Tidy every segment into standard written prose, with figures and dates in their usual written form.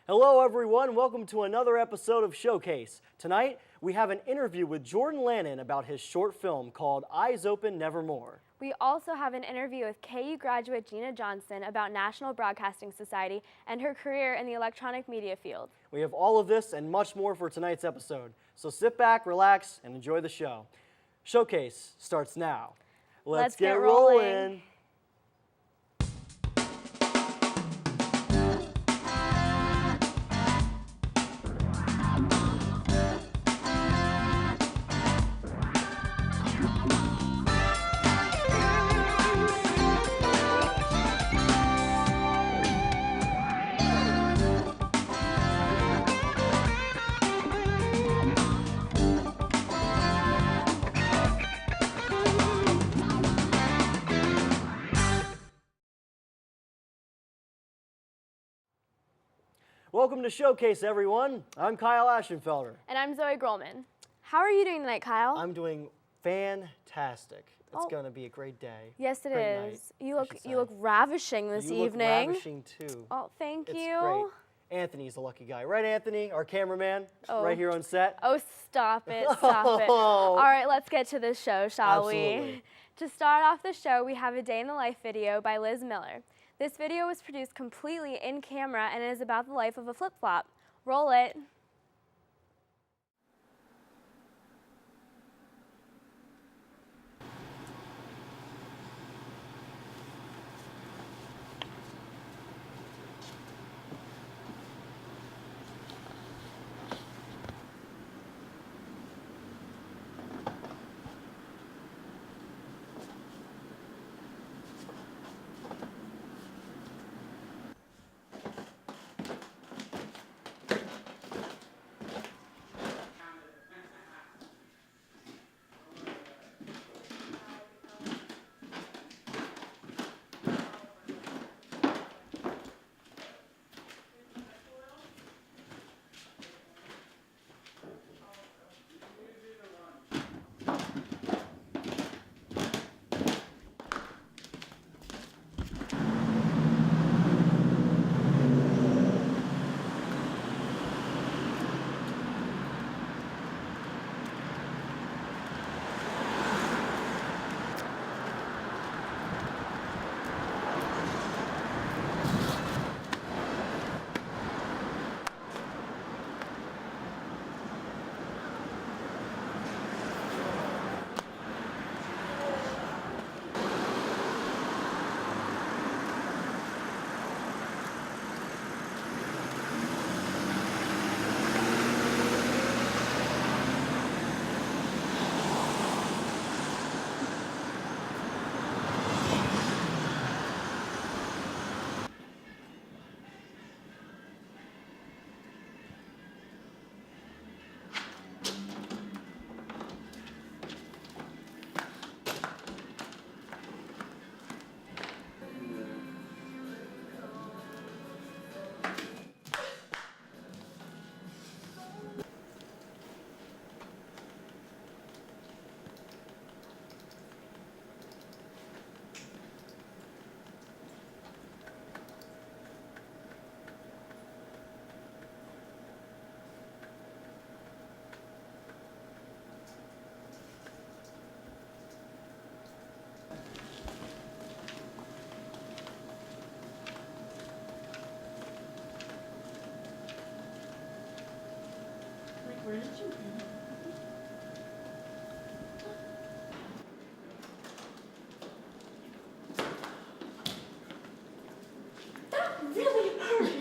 Hello everyone, welcome to another episode of Showcase. Tonight, we have an interview with Jordan Lannan about his short film called Eyes Open Nevermore. We also have an interview with KU graduate Gina Johnson about National Broadcasting Society and her career in the electronic media field. We have all of this and much more for tonight's episode, so sit back, relax, and enjoy the show. Showcase starts now. Let's get rolling. Welcome to Showcase, everyone. I'm Kyle Ashenfelder. And I'm Zoey Grolman. How are you doing tonight, Kyle? I'm doing fantastic. It's going to be a great day. Yes, it great is. Night, you look ravishing this evening. You look ravishing too. Oh, thank you. It's great. Anthony's the lucky guy. Right, Anthony? Our cameraman, right here on set. Oh, stop it. Stop it. All right, let's get to the show, shall we? To start off the show, we have a day in the life video by Liz Miller. This video was produced completely in camera and it is about the life of a flip-flop. Roll it. Where did you go? That really hurt.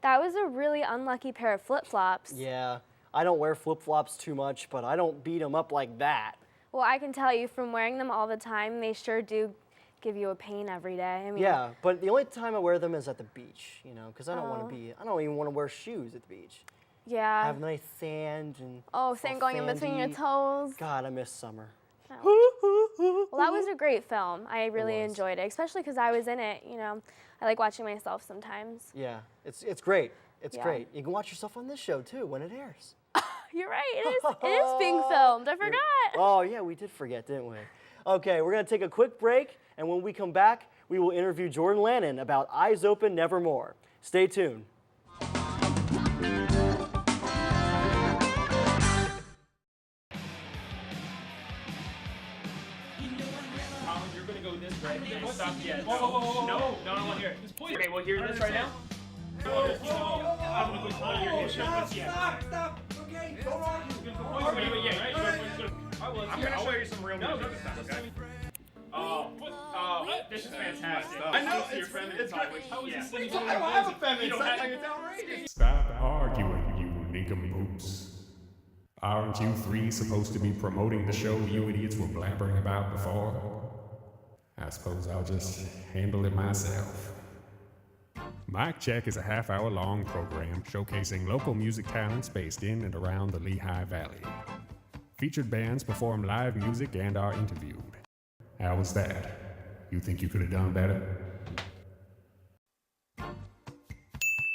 That was a really unlucky pair of flip-flops. Yeah, I don't wear flip-flops too much, but I don't beat them up like that. Well, I can tell you from wearing them all the time, they sure do give you a pain every day. I mean, Yeah, but the only time I wear them is at the beach, you know, because I don't even want to wear shoes at the beach. Yeah. Have nice sand and Sand going in between your toes. God, I miss summer. Well, that was a great film. I really enjoyed it, especially because I was in it. You know, I like watching myself sometimes. Yeah, it's great. It's Yeah. great. You can watch yourself on this show too when it airs. You're right. It is being filmed. I forgot. Oh yeah, we did forget, didn't we? Okay, we're gonna take a quick break, and when we come back, we will interview Jordan Lannan about Eyes Open Nevermore. Stay tuned. You're gonna go this way. Stop. Yeah. Whoa. No, I don't want to hear it. Okay, well, hear this right now. I'm gonna put all your head. Stop. Okay, don't argue. I'll wear you some real music this time, okay? This is fantastic. I know, Your it's feminine great. topics. How is Yeah. this? I don't have a feminine. You don't Stop, have- it's outrageous. Stop arguing, you nincompoops. Aren't you three supposed to be promoting the show you idiots were blabbering about before? I suppose I'll just handle it myself. Mic Check is a half-hour-long program showcasing local music talents based in and around the Lehigh Valley. Featured bands perform live music and are interviewed. How was that? You think you could have done better?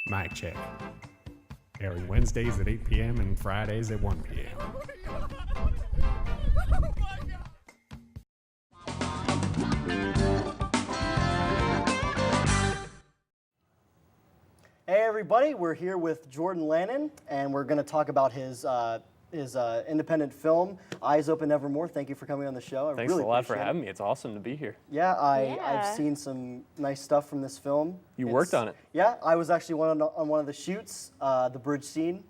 Mic Check. Airing Wednesdays at 8 p.m. and Fridays at 1 p.m. Hey everybody, we're here with Jordan Lannan, and we're going to talk about his independent film, Eyes Open Nevermore. Thank you for coming on the show. Thanks a lot for appreciate it. having me. It's awesome to be here. Yeah, Yeah. I've seen some nice stuff from this film. You worked on it. Yeah, I was actually on one of the shoots, the bridge scene,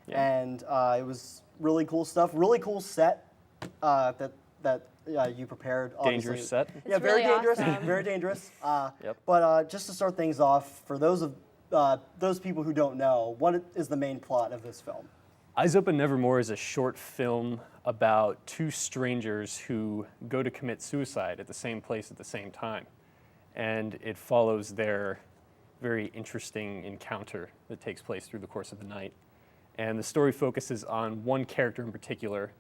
and it was really cool stuff. Really cool set that you prepared. Obviously. Dangerous set. Yeah, It's very really dangerous. awesome. Very dangerous. Yep. But just to start things off, for those people who don't know, what is the main plot of this film? Eyes Open Nevermore is a short film about two strangers who go to commit suicide at the same place at the same time. And it follows their very interesting encounter that takes place through the course of the night. And the story focuses on one character in particular,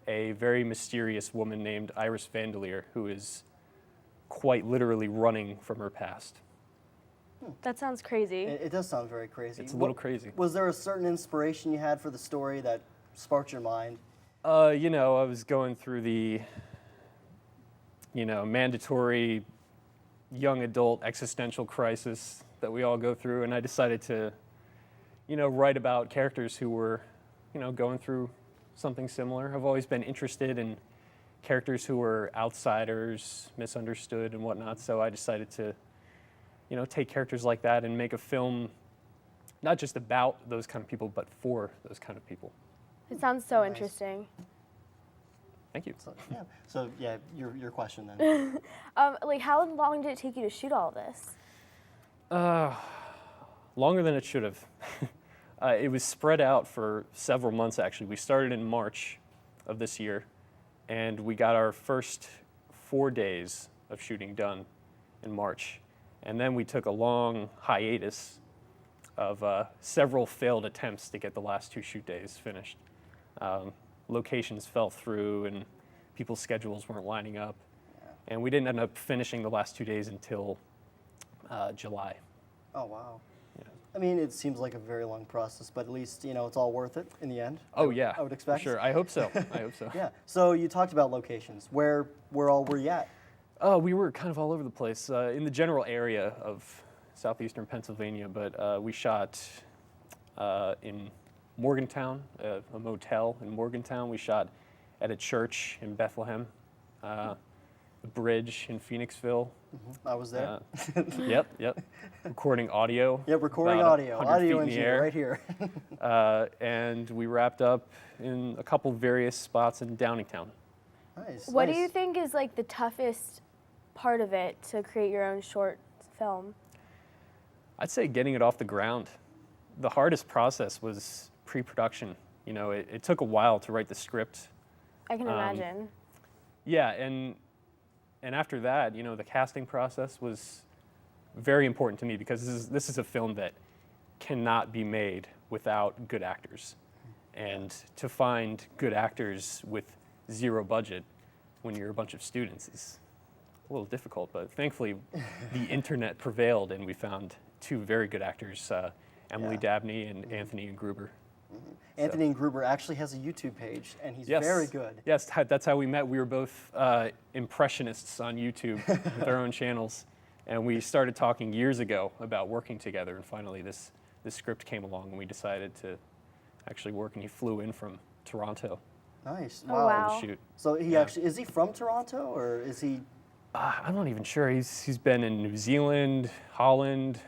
a very mysterious woman named Iris Vandelier, who is quite literally running from her past. That sounds crazy. It does sound very crazy. It's a little crazy. Was there a certain inspiration you had for the story that sparked your mind? I was going through the, mandatory young adult existential crisis that we all go through, and I decided to, write about characters who were, going through something similar. I've always been interested in characters who were outsiders, misunderstood, and whatnot, so I decided to, take characters like that and make a film not just about those kind of people, but for those kind of people. It sounds so Nice. interesting. Thank you. So your question then. How long did it take you to shoot all this? Longer than it should have. It was spread out for several months, actually. We started in March of this year, and we got our first 4 days of shooting done in March. And then we took a long hiatus of several failed attempts to get the last 2 shoot days finished. Locations fell through, and people's schedules weren't lining up. And we didn't end up finishing the last 2 days until July. Oh wow. Yeah. I mean, it seems like a very long process, but at least it's all worth it in the end. Oh yeah, I would expect. for sure. I hope so. I hope so. Yeah. So you talked about locations. Where all were you at? We were kind of all over the place in the general area of southeastern Pennsylvania, but we shot in Morgantown, a motel in Morgantown. We shot at a church in Bethlehem, the bridge in Phoenixville. I was there. Yep. Recording audio. Yeah, recording about audio. 100 feet Audio in the engineer air. right here. And we wrapped up in a couple various spots in Downingtown. Nice. What do nice. you think is the toughest part of it to create your own short film? I'd say getting it off the ground. the hardest process was pre-production. You know, it took a while to write the script. I can imagine. Yeah, and after that, you know, the casting process was very important to me because this is a film that cannot be made without good actors. And to find good actors with zero budget when you're a bunch of students is a little difficult, but thankfully the internet prevailed and we found two very good actors, Emily Dabney and Anthony Gruber. Anthony Gruber actually has a YouTube page, and he's Yes. very good. Yes, that's how we met. We were both impressionists on YouTube with our own channels, and we started talking years ago about working together, and finally this script came along and we decided to actually work, and he flew in from Toronto Nice. Oh, wow. to shoot. So he actually, is he from Toronto, or is he? I'm not even sure. He's been in New Zealand, Holland,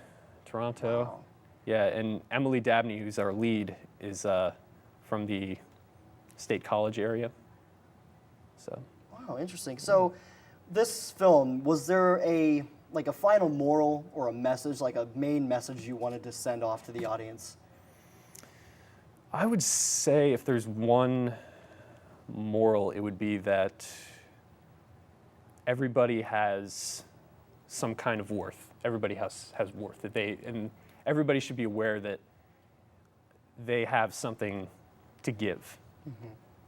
Toronto. Wow. Yeah, and Emily Dabney, who's our lead, is from the State College area. So Wow, interesting. So this film, was there a final moral or a message, like a main message you wanted to send off to the audience? I would say if there's one moral, it would be that everybody has some kind of worth. Everybody has worth, and everybody should be aware that they have something to give,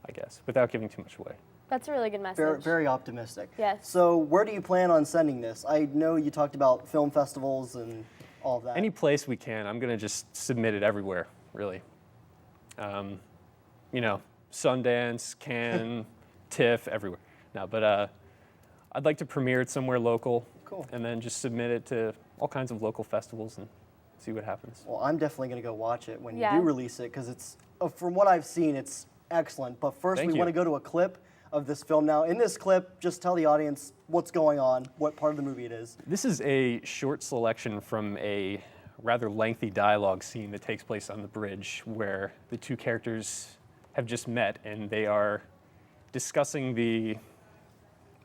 I guess, without giving too much away. That's a really good message. Very, very optimistic. Yes. So where do you plan on sending this? I know you talked about film festivals and all of that. Any place we can. I'm going to just submit it everywhere, really. You know, Sundance, Cannes, TIFF, everywhere. No, but I'd like to premiere it somewhere local. Cool. And then just submit it to all kinds of local festivals and see what happens. Well, I'm definitely going to go watch it when you Yeah. do release it, because it's, from what I've seen, it's excellent. But first, Thank we you. want to go to a clip of this film now. In this clip, just tell the audience what's going on, what part of the movie it is. This is a short selection from a rather lengthy dialogue scene that takes place on the bridge where the two characters have just met and they are discussing the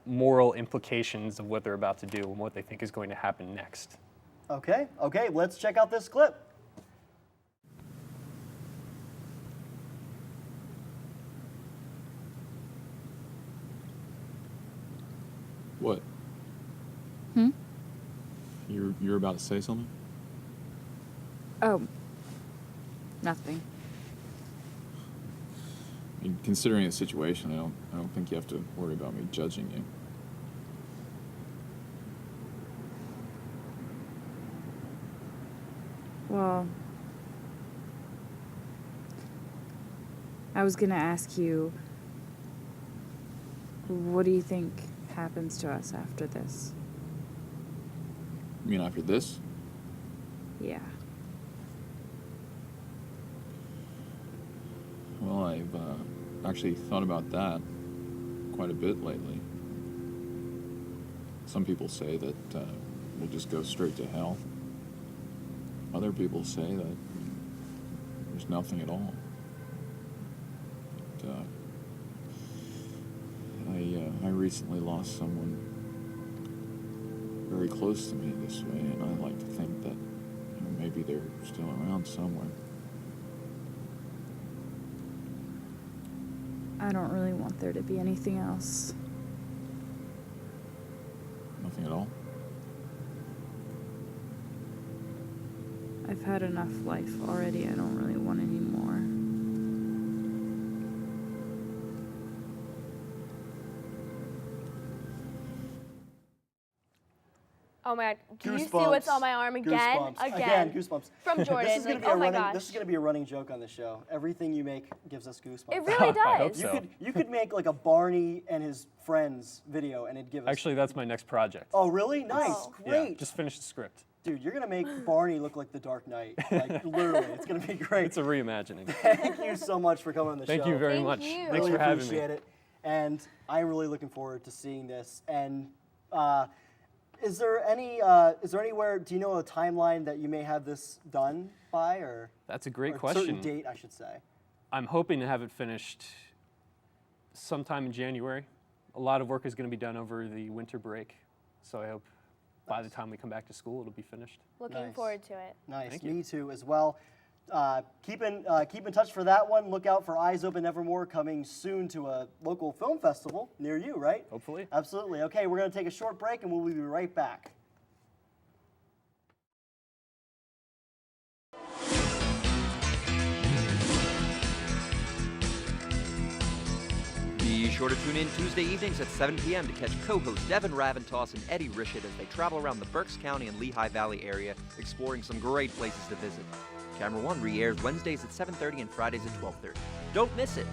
moral implications of what they're about to do and what they think is going to happen next. Okay, let's check out this clip. What? You're about to say something? Oh, nothing. I mean, considering the situation, I don't think you have to worry about me judging you. Well, I was gonna ask you, what do you think happens to us after this? You mean after this? Yeah. Well, I've actually thought about that quite a bit lately. Some people say that we'll just go straight to hell. Other people say that there's nothing at all. But, I recently lost someone very close to me this way, and I like to think that maybe they're still around somewhere. I don't really want there to be anything else. Nothing at all? I've had enough life already. I don't really want any more. Oh my God! Do you see Goosebumps. what's on my arm again? Goosebumps. Again, goosebumps. From Jordan. This is gonna Like, be oh a my running, gosh! This is going to be a running joke on the show. Everything you make gives us goosebumps. It really I hope does. so. You could make like a Barney and his friends video, and it'd give us. Actually, that's my next project. Oh, really? Nice. Oh. Great. Yeah, just finished the script. Dude, you're going to make Barney look like the Dark Knight. Like, literally. It's going to be great. It's a reimagining. Thank you so much for coming on the show. Thank you very Thank much. you. Thanks Really for having me. appreciate it. And I'm really looking forward to seeing this. And is there anywhere, do you know a timeline that you may have this done by, or That's a great or a question. certain date, I should say? I'm hoping to have it finished sometime in January. A lot of work is going to be done over the winter break, so I hope by the time we come back to school, it'll be finished. Looking Nice. forward to it. Nice. Thank you. Me too as well. keep in touch for that one. Look out for Eyes Open Nevermore coming soon to a local film festival near you, right? Hopefully. Absolutely. Okay, we're going to take a short break and we'll be right back. Be sure to tune in Tuesday evenings at 7 p.m. to catch co-hosts Devin Raventoss and Eddie Rishid as they travel around the Berks County and Lehigh Valley area, exploring some great places to visit. Camera One re-airs Wednesdays at 7:30 and Fridays at 12:30. Don't miss it!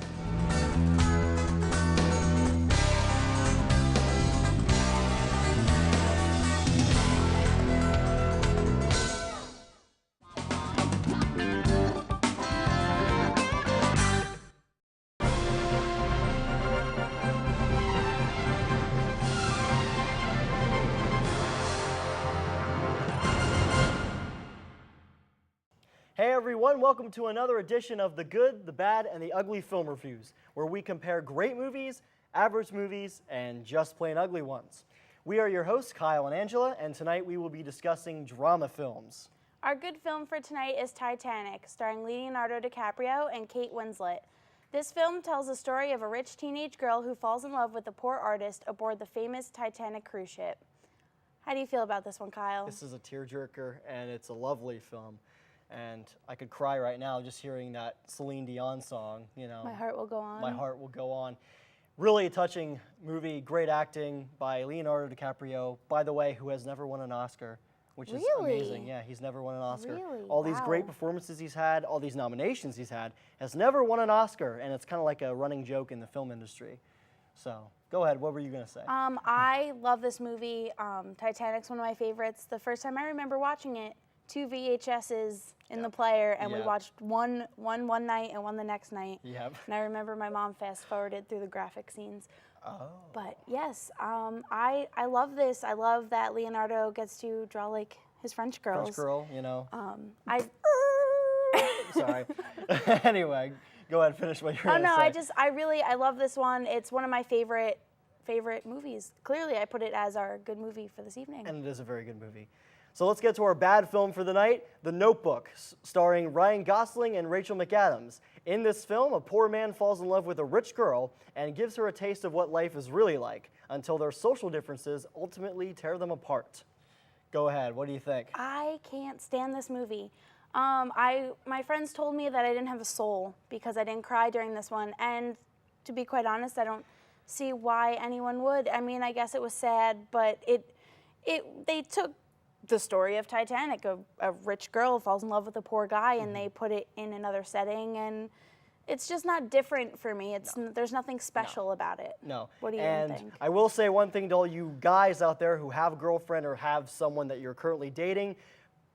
Hey everyone, welcome to another edition of The Good, the Bad, and the Ugly Film Reviews, where we compare great movies, average movies, and just plain ugly ones. We are your hosts, Kyle and Angela, and tonight we will be discussing drama films. Our good film for tonight is Titanic, starring Leonardo DiCaprio and Kate Winslet. This film tells the story of a rich teenage girl who falls in love with a poor artist aboard the famous Titanic cruise ship. How do you feel about this one, Kyle? This is a tearjerker, and it's a lovely film. And I could cry right now just hearing that Celine Dion song, you know. My Heart Will Go On. My Heart Will Go On. Really a touching movie, great acting by Leonardo DiCaprio, by the way, who has never won an Oscar, which is amazing. Yeah, he's never won an Oscar. Really? All these great performances he's had, all these nominations he's had, has never won an Oscar, and it's kind of like a running joke in the film industry. So, go ahead, what were you going to say? I love this movie. Titanic's one of my favorites. The first time I remember watching it, 2 VHSs in the player, and we watched one night and one the next night. Yep. And I remember my mom fast-forwarded through the graphic scenes. Oh. But yes, I love this. I love that Leonardo gets to draw like his French girls. French girl, you know. Sorry. Anyway, go ahead, finish what you're going to say. I love this one. It's one of my favorite movies. Clearly, I put it as our good movie for this evening. And it is a very good movie. So let's get to our bad film for the night, The Notebook, starring Ryan Gosling and Rachel McAdams. In this film, a poor man falls in love with a rich girl and gives her a taste of what life is really like until their social differences ultimately tear them apart. Go ahead, what do you think? I can't stand this movie. My friends told me that I didn't have a soul because I didn't cry during this one, and to be quite honest, I don't see why anyone would. I mean, I guess it was sad, but they took the story of Titanic, a rich girl falls in love with a poor guy, and they put it in another setting, and it's just not different for me. There's nothing special about it. No. What do you think? And I will say one thing to all you guys out there who have a girlfriend or have someone that you're currently dating,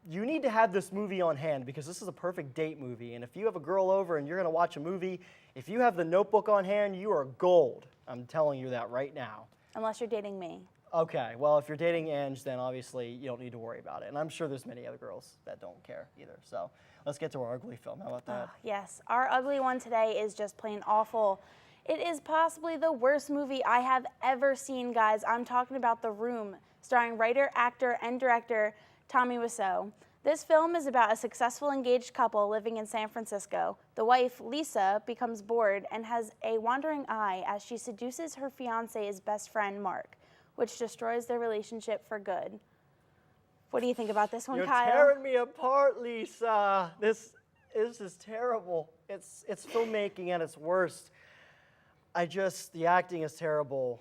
you need to have this movie on hand because this is a perfect date movie. And if you have a girl over and you're going to watch a movie, if you have The Notebook on hand, you are gold. I'm telling you that right now. Unless you're dating me. Okay, well, if you're dating Ange, then obviously you don't need to worry about it. And I'm sure there's many other girls that don't care either. So let's get to our ugly film. How about that? Yes, our ugly one today is just plain awful. It is possibly the worst movie I have ever seen, guys. I'm talking about The Room, starring writer, actor, and director Tommy Wiseau. This film is about a successful engaged couple living in San Francisco. The wife, Lisa, becomes bored and has a wandering eye as she seduces her fiance's best friend, Mark, which destroys their relationship for good. What do you think about this one, Kyle? You're tearing me apart, Lisa. This is terrible. It's filmmaking at its worst. The acting is terrible.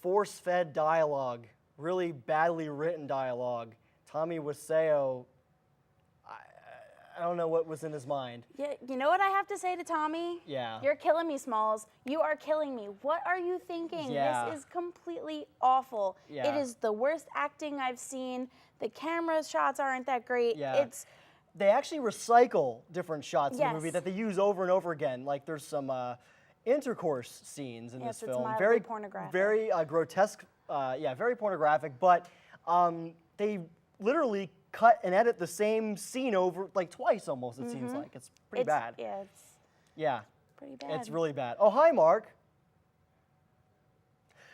Force-fed dialogue, really badly written dialogue. Tommy Wiseau, I don't know what was in his mind. Yeah, you know what I have to say to Tommy? Yeah. You're killing me, Smalls. You are killing me. What are you thinking? Yeah. This is completely awful. Yeah. It is the worst acting I've seen. The camera shots aren't that great. Yeah. They actually recycle different shots in the movie Yes. that they use over and over again. Like there's some intercourse scenes in this Yes, it's film. mildly Very pornographic. Very grotesque. Very pornographic. But they literally cut and edit the same scene over like twice almost. It seems like it's pretty bad. Yeah, Yeah. pretty bad. It's really bad. Oh, hi, Mark.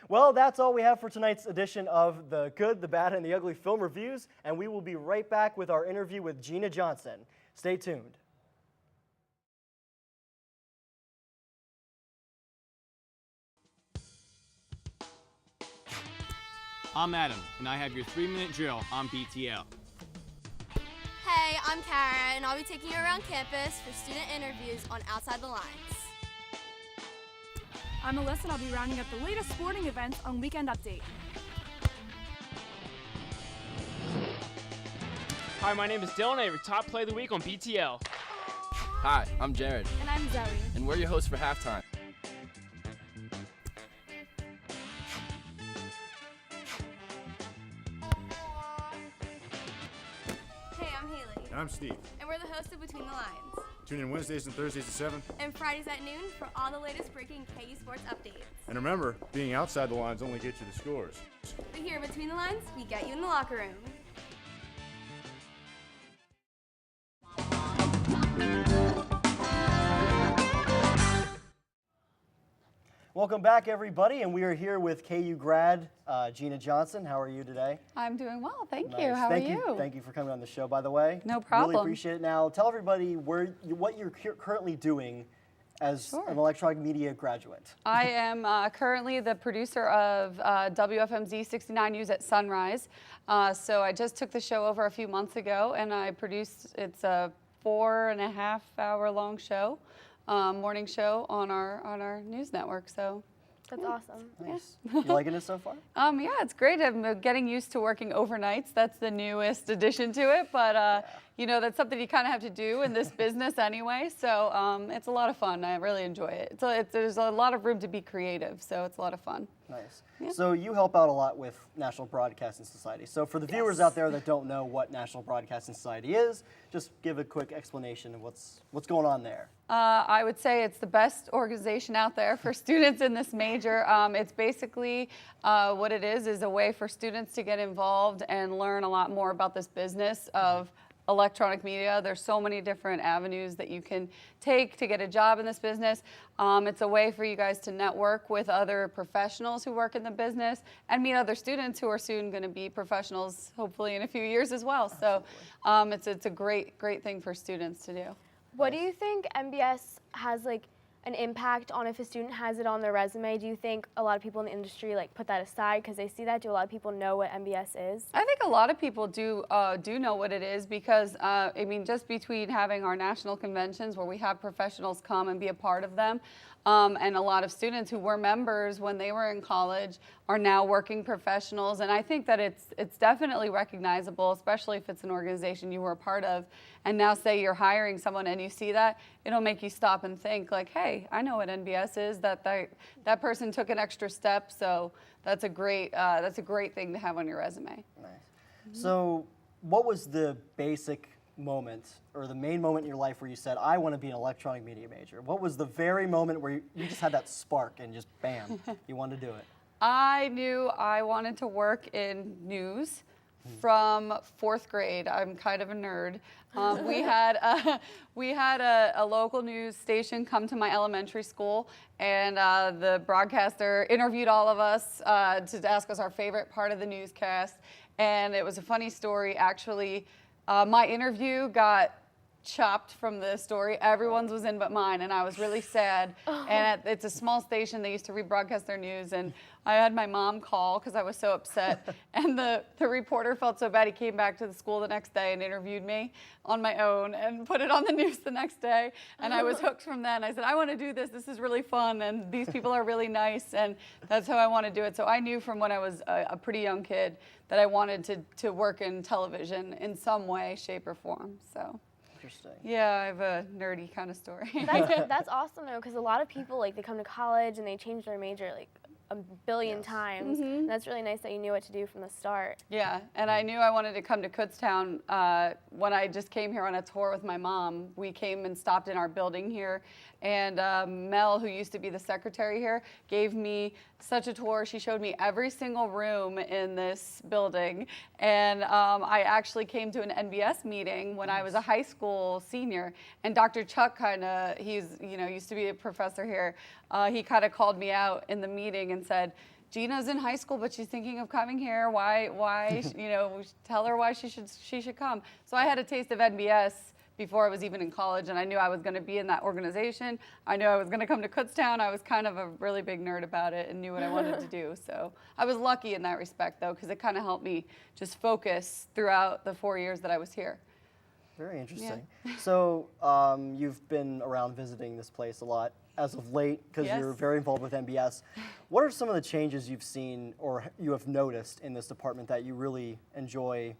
Well, that's all we have for tonight's edition of The Good, the Bad, and the Ugly Film Reviews, and we will be right back with our interview with Gina Johnson. Stay tuned. I'm Adam, and I have your 3-minute drill on BTL. Hey, I'm Kara, and I'll be taking you around campus for student interviews on Outside the Lines. I'm Alyssa, and I'll be rounding up the latest sporting events on Weekend Update. Hi, my name is Dylan. I have your top play of the week on BTL. Hi, I'm Jared, And I'm Zoey. and we're your hosts for halftime. Hey, I'm Haley, And I'm Steve. and we're the hosts of Between the Lines. Tune in Wednesdays and Thursdays at 7. And Fridays at noon for all the latest breaking KU sports updates. And remember, being outside the lines only gets you the scores. But here in Between the Lines, we get you in the locker room. Welcome back, everybody, and we are here with KU grad Gina Johnson. How are you today? I'm doing well, thank Nice. you. How Thank are you? Thank you for coming on the show, by the way. No problem. Really appreciate it. Now, tell everybody what you're currently doing as an electronic media graduate. I am currently the producer of WFMZ 69 News at Sunrise. So I just took the show over a few months ago, and I produced, it's a 4.5-hour long show, morning show on our news network. So That's awesome. Nice. You liking it so far? yeah, it's great. I'm getting used to working overnights. That's the newest addition to it, but you know, that's something you kind of have to do in this business anyway. So it's a lot of fun. I really enjoy it. There's a lot of room to be creative, so it's a lot of fun. Nice. Yeah. So you help out a lot with National Broadcasting Society. So for the viewers out there that don't know what National Broadcasting Society is, just give a quick explanation of what's going on there. I would say it's the best organization out there for students in this major. It's basically what it is a way for students to get involved and learn a lot more about this business of electronic media. There's so many different avenues that you can take to get a job in this business. It's a way for you guys to network with other professionals who work in the business and meet other students who are soon going to be professionals, hopefully in a few years as well. So it's a great thing for students to do. What do you think MBS has like an impact on if a student has it on their resume? Do you think a lot of people in the industry like put that aside because they see that? Do a lot of people know what MBS is? I think a lot of people do know what it is because I mean, just between having our national conventions where we have professionals come and be a part of them, and a lot of students who were members when they were in college are now working professionals, and I think that it's definitely recognizable, especially if it's an organization you were a part of, and now say you're hiring someone and you see that, it'll make you stop and think like, hey, I know what NBS is. That person took an extra step, so that's a great thing to have on your resume. Nice. So what was the basic moment or the main moment in your life where you said, I want to be an electronic media major? What was the very moment where you just had that spark and just bam, you wanted to do it? I knew I wanted to work in news from 4th grade. I'm kind of a nerd. We had a local news station come to my elementary school, and the broadcaster interviewed all of us to ask us our favorite part of the newscast. And it was a funny story, actually. My interview got chopped from the story. Everyone's was in but mine, and I was really sad. And it's a small station. They used to rebroadcast their news, and I had my mom call because I was so upset. And the reporter felt so bad. He came back to the school the next day and interviewed me on my own and put it on the news the next day. And I was hooked from then. I said, I want to do this. This is really fun, and these people are really nice, and that's how I want to do it. So I knew from when I was a pretty young kid that I wanted to work in television in some way, shape, or form. So. Interesting. Yeah, I have a nerdy kind of story. That's awesome though, because a lot of people like they come to college and they change their major like a billion times. And that's really nice that you knew what to do from the start. Yeah, and I knew I wanted to come to Kutztown when I just came here on a tour with my mom. We came and stopped in our building here, and Mel, who used to be the secretary here, gave me such a tour. She showed me every single room in this building, and I actually came to an NBS meeting when I was a high school senior, and Dr. Chuck he's used to be a professor here. He kind of called me out in the meeting and said, Gina's in high school, but she's thinking of coming here. Why, tell her why she should come. So I had a taste of NBS before I was even in college, and I knew I was going to be in that organization. I knew I was going to come to Kutztown. I was kind of a really big nerd about it and knew what I wanted to do. So I was lucky in that respect, though, because it kind of helped me just focus throughout the 4 years that I was here. Very interesting. So you've been around visiting this place a lot as of late because you're very involved with MBS. What are some of the changes you've seen or you have noticed in this department that you really enjoy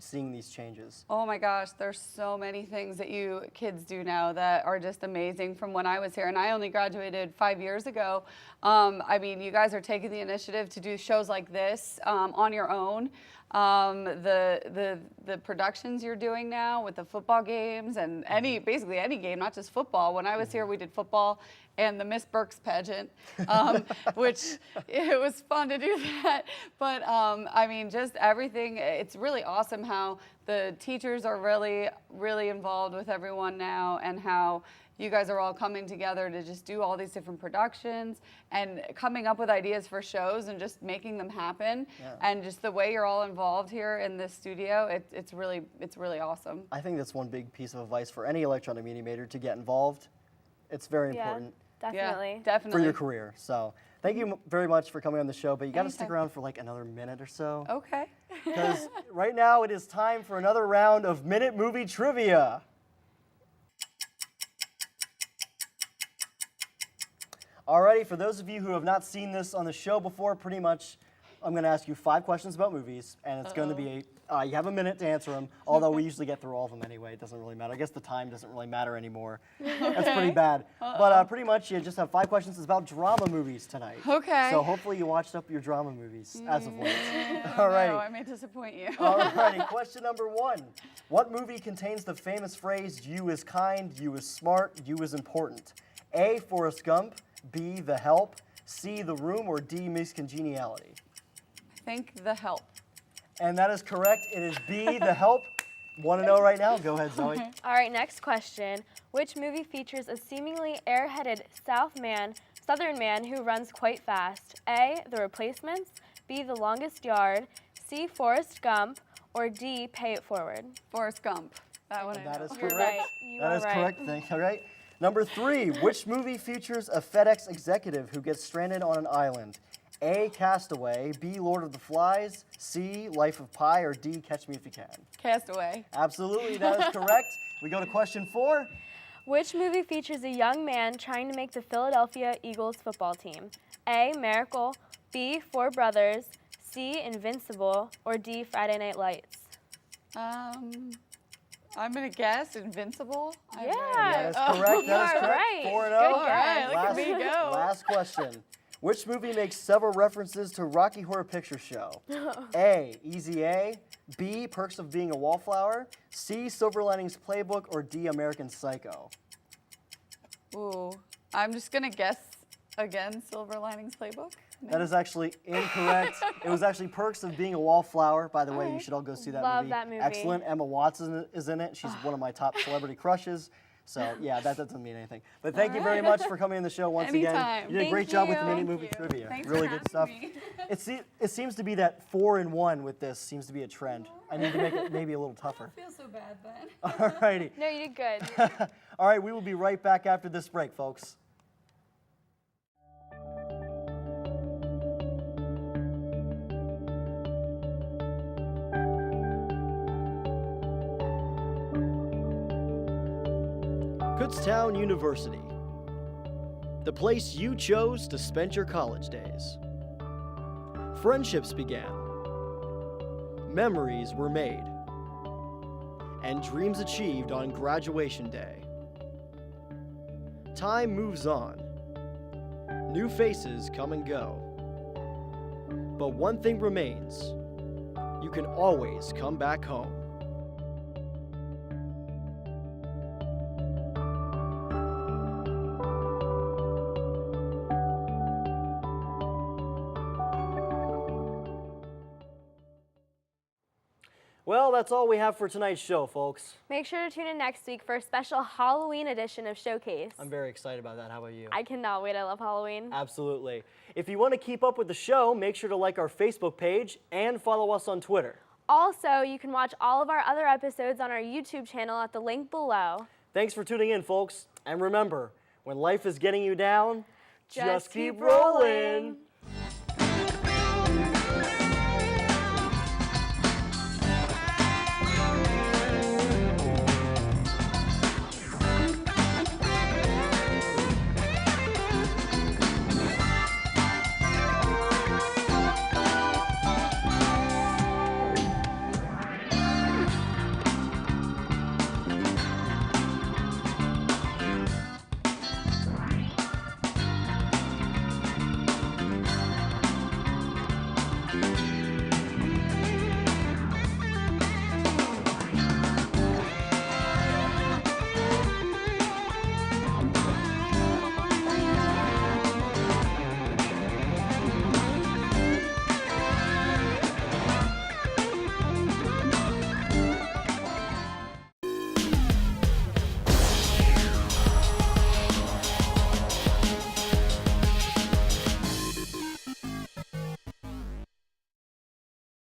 seeing these changes? Oh my gosh, there's so many things that you kids do now that are just amazing from when I was here. And I only graduated 5 years ago. I mean, you guys are taking the initiative to do shows like this on your own. The productions you're doing now with the football games and basically any game, not just football. When I was here, we did football and the Miss Burke's pageant, which it was fun to do that. But I mean, just everything. It's really awesome how the teachers are really, really involved with everyone now, and how you guys are all coming together to just do all these different productions and coming up with ideas for shows and just making them happen. And just the way you're all involved here in this studio, it's really awesome. I think that's one big piece of advice for any electronic media major, to get involved. It's very important. Definitely. Definitely. For your career. So thank you very much for coming on the show, but you got to stick around for like another minute or so. Okay. Because right now it is time for another round of Minute Movie Trivia. Alrighty, for those of you who have not seen this on the show before, pretty much I'm going to ask you 5 questions about movies, and it's going to be, you have a minute to answer them, although we usually get through all of them anyway. It doesn't really matter. I guess the time doesn't really matter anymore. That's pretty bad. But pretty much you just have 5 questions. It's about drama movies tonight. Okay. So hopefully you watched up your drama movies as of late. Alrighty. No, I may disappoint you. Alrighty, question number 1. What movie contains the famous phrase, "You is kind, you is smart, you is important"? A, Forrest Gump, B, The Help, C, The Room, or D, Miss Congeniality? I think The Help. And that is correct. It is B, The Help. Want to know right now? Go ahead, Zoe. All right, next question. Which movie features a seemingly airheaded Southern man who runs quite fast? A, The Replacements, B, The Longest Yard, C, Forrest Gump, or D, Pay It Forward? Forrest Gump. That one I know. That is correct. You're right. That is correct. Thank you. All right. Number 3, which movie features a FedEx executive who gets stranded on an island? A, Castaway, B, Lord of the Flies, C, Life of Pi, or D, Catch Me If You Can? Castaway. Absolutely, that is correct. We go to question 4. Which movie features a young man trying to make the Philadelphia Eagles football team? A, Miracle, B, Four Brothers, C, Invincible, or D, Friday Night Lights? I'm going to guess Invincible. Yeah. That is correct. That is correct. Right. 4-0. Good All right, look at me go. Last question. Which movie makes several references to Rocky Horror Picture Show? A, Easy A, B, Perks of Being a Wallflower, C, Silver Linings Playbook, or D, American Psycho? Ooh, I'm just going to guess again, Silver Linings Playbook. That is actually incorrect. It was actually Perks of Being a Wallflower. By the way, you should all go see that Love movie. that movie. Excellent. Emma Watson is in it. She's one of my top celebrity crushes. So yeah, that doesn't mean anything. But thank you very much for coming on the show once again. You did a great job with the Minute Movie Trivia. Thanks really for good stuff. me. It seems to be that 4-1 with this seems to be a trend. I need to make it maybe a little tougher. I feel so bad then. All righty. No, you did good. All right, we will be right back after this break, folks. Kutztown University, the place you chose to spend your college days. Friendships began, memories were made, and dreams achieved on graduation day. Time moves on, new faces come and go, but one thing remains: you can always come back home. Well, that's all we have for tonight's show, folks. Make sure to tune in next week for a special Halloween edition of Showcase. I'm very excited about that. How about you? I cannot wait. I love Halloween. Absolutely. If you want to keep up with the show, make sure to like our Facebook page and follow us on Twitter. Also, you can watch all of our other episodes on our YouTube channel at the link below. Thanks for tuning in, folks. And remember, when life is getting you down, Just keep rolling.